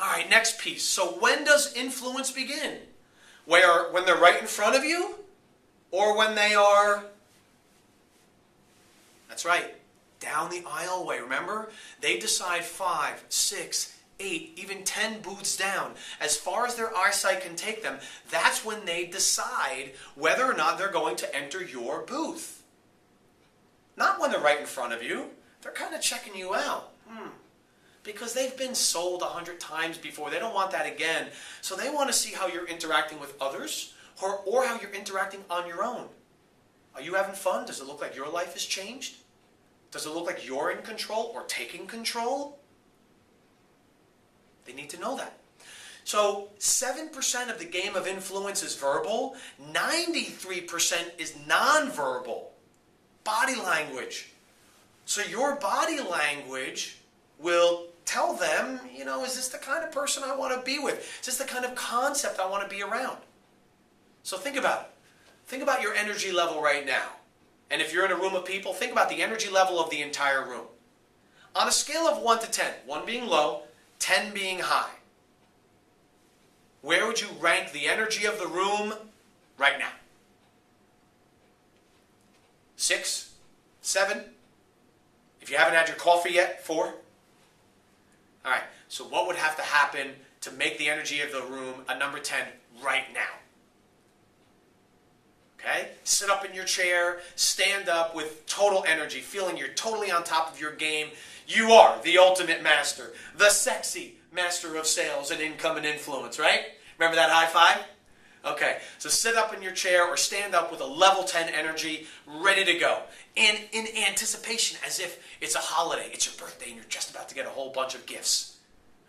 All right, next piece. So when does influence begin? When they're right in front of you? Or when they are, that's right, down the aisleway, remember? They decide 5, 6, 8, even 10 booths down. As far as their eyesight can take them, that's when they decide whether or not they're going to enter your booth. Not when they're right in front of you. They're kind of checking you out. Because they've been sold 100 times before. They don't want that again. So they want to see how you're interacting with others or how you're interacting on your own. Are you having fun? Does it look like your life has changed? Does it look like you're in control or taking control? They need to know that. So 7% of the game of influence is verbal. 93% is nonverbal. Body language. So your body language will tell them, is this the kind of person I want to be with? Is this the kind of concept I want to be around? So think about it. Think about your energy level right now. And if you're in a room of people, think about the energy level of the entire room. On a scale of 1 to 10, 1 being low, 10 being high, where would you rank the energy of the room right now? 6? 7? If you haven't had your coffee yet, 4? All right, so what would have to happen to make the energy of the room a number 10 right now? Okay? Sit up in your chair, stand up with total energy, feeling you're totally on top of your game. You are the ultimate master, the sexy master of sales and income and influence, right? Remember that high five? Okay, so sit up in your chair or stand up with a level 10 energy, ready to go. And in anticipation, as if it's a holiday, it's your birthday, and you're just about to get a whole bunch of gifts.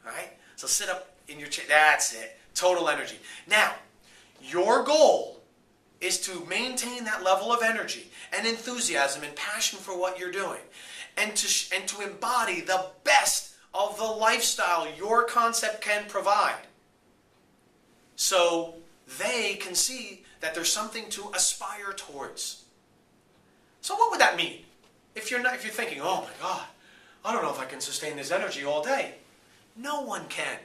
All right? So sit up in your chair. That's it. Total energy. Now, your goal is to maintain that level of energy and enthusiasm and passion for what you're doing, and to embody the best of the lifestyle your concept can provide. So they can see that there's something to aspire towards. So what would that mean? If you're thinking, oh my God, I don't know if I can sustain this energy all day. No one can.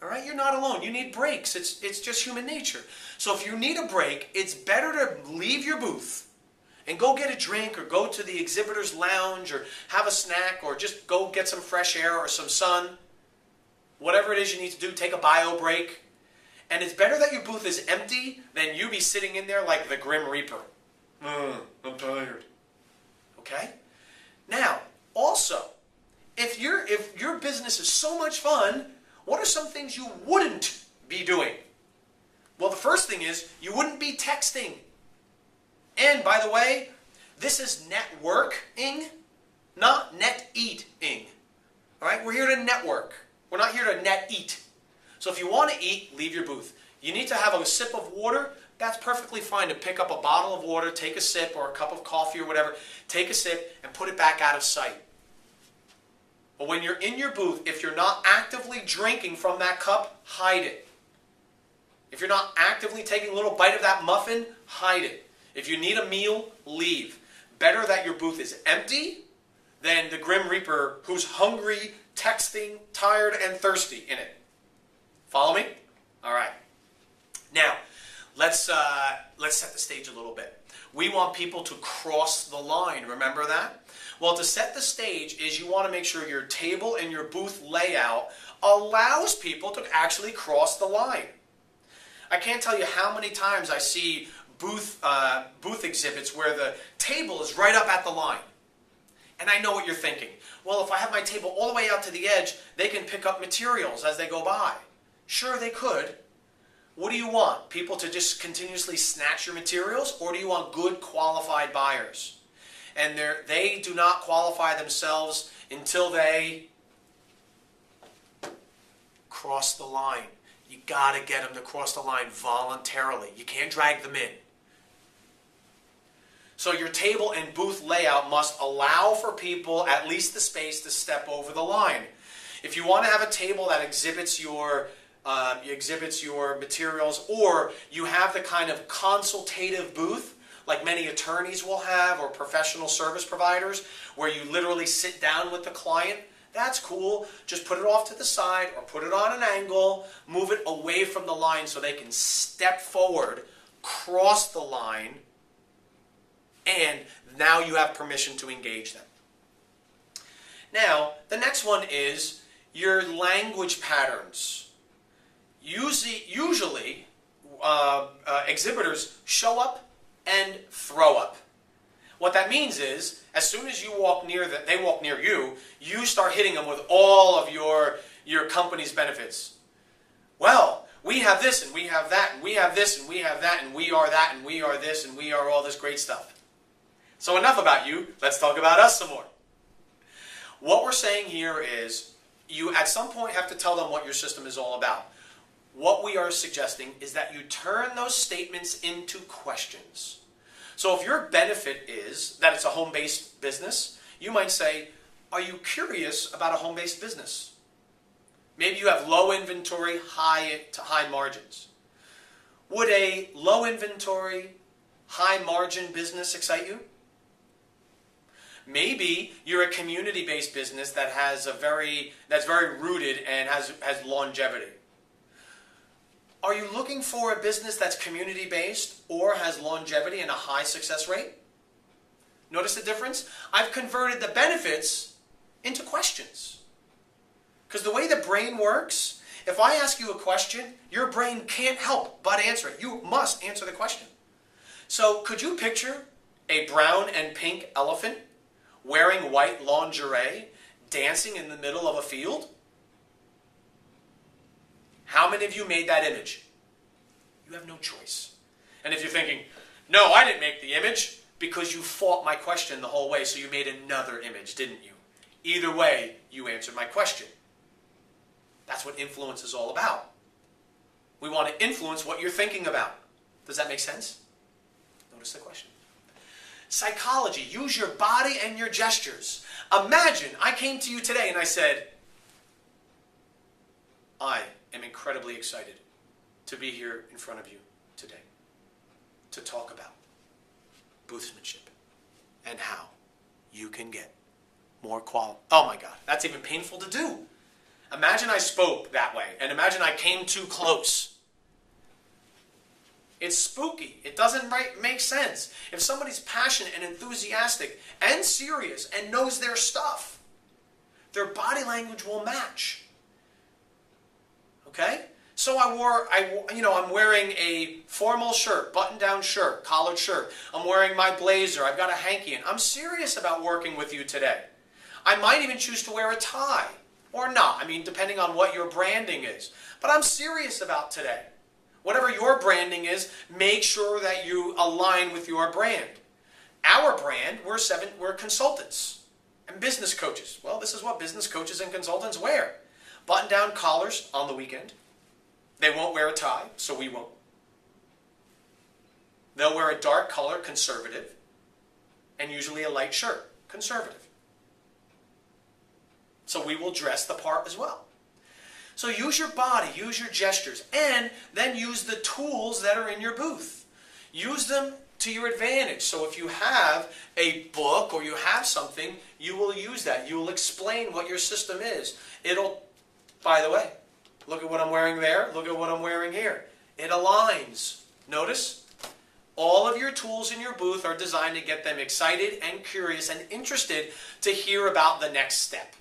All right? You're not alone. You need breaks. It's just human nature. So if you need a break, it's better to leave your booth and go get a drink or go to the exhibitor's lounge or have a snack or just go get some fresh air or some sun. Whatever it is you need to do, take a bio break. And it's better that your booth is empty than you be sitting in there like the Grim Reaper. I'm tired. Okay? Now, also, if your business is so much fun, what are some things you wouldn't be doing? Well, the first thing is you wouldn't be texting. And by the way, this is networking, not net eating. All right? We're here to network. We're not here to net eat. So if you want to eat, leave your booth. You need to have a sip of water. That's perfectly fine to pick up a bottle of water, take a sip, or a cup of coffee or whatever. Take a sip and put it back out of sight. But when you're in your booth, if you're not actively drinking from that cup, hide it. If you're not actively taking a little bite of that muffin, hide it. If you need a meal, leave. Better that your booth is empty than the Grim Reaper who's hungry, texting, tired, and thirsty in it. Follow me? All right. Now, let's set the stage a little bit. We want people to cross the line. Remember that? Well, to set the stage is you want to make sure your table and your booth layout allows people to actually cross the line. I can't tell you how many times I see booth exhibits where the table is right up at the line. And I know what you're thinking. Well, if I have my table all the way out to the edge, they can pick up materials as they go by. Sure, they could. What do you want? People to just continuously snatch your materials? Or do you want good, qualified buyers? And they do not qualify themselves until they cross the line. You got to get them to cross the line voluntarily. You can't drag them in. So your table and booth layout must allow for people at least the space to step over the line. If you want to have a table that exhibits your materials, or you have the kind of consultative booth like many attorneys will have or professional service providers where you literally sit down with the client, That's cool. Just put it off to the side or put it on an angle. Move it away from the line so they can step forward, cross the line, and now you have permission to engage them. Now, the next one is your language patterns. Usually exhibitors show up and throw up. What that means is, as soon as you walk near them, they walk near you, you start hitting them with all of your company's benefits. Well, we have this and we have that and we have this and we have that and we are that and we are this and we are all this great stuff. So enough about you, let's talk about us some more. What we're saying here is, you at some point have to tell them what your system is all about. What we are suggesting is that you turn those statements into questions. So if your benefit is that it's a home-based business, you might say, are you curious about a home-based business? Maybe you have low inventory, high margins. Would a low inventory, high margin business excite you? Maybe you're a community-based business that has that's very rooted and has longevity. Are you looking for a business that's community-based or has longevity and a high success rate? Notice the difference? I've converted the benefits into questions. Because the way the brain works, if I ask you a question, your brain can't help but answer it. You must answer the question. So could you picture a brown and pink elephant wearing white lingerie, dancing in the middle of a field? How many of you made that image? You have no choice. And if you're thinking, no, I didn't make the image, because you fought my question the whole way, so you made another image, didn't you? Either way, you answered my question. That's what influence is all about. We want to influence what you're thinking about. Does that make sense? Notice the question. Psychology, use your body and your gestures. Imagine I came to you today and I said, I am incredibly excited to be here in front of you today to talk about boothsmanship and how you can get more quality. Oh my God, that's even painful to do. Imagine I spoke that way and imagine I came too close. It's spooky. It doesn't make sense. If somebody's passionate and enthusiastic and serious and knows their stuff, their body language will match. Okay? So I'm wearing a formal shirt, button-down shirt, collared shirt. I'm wearing my blazer. I've got a hanky, and I'm serious about working with you today. I might even choose to wear a tie or not. I mean, depending on what your branding is. But I'm serious about today. Whatever your branding is, make sure that you align with your brand. Our brand, we're consultants and business coaches. Well, this is what business coaches and consultants wear. Button-down collars on the weekend. They won't wear a tie, so we won't. They'll wear a dark color, conservative, and usually a light shirt, conservative. So we will dress the part as well. So use your body, use your gestures, and then use the tools that are in your booth. Use them to your advantage. So if you have a book or you have something, you will use that. You will explain what your system is. By the way, look at what I'm wearing there. Look at what I'm wearing here. It aligns. Notice? All of your tools in your booth are designed to get them excited and curious and interested to hear about the next step.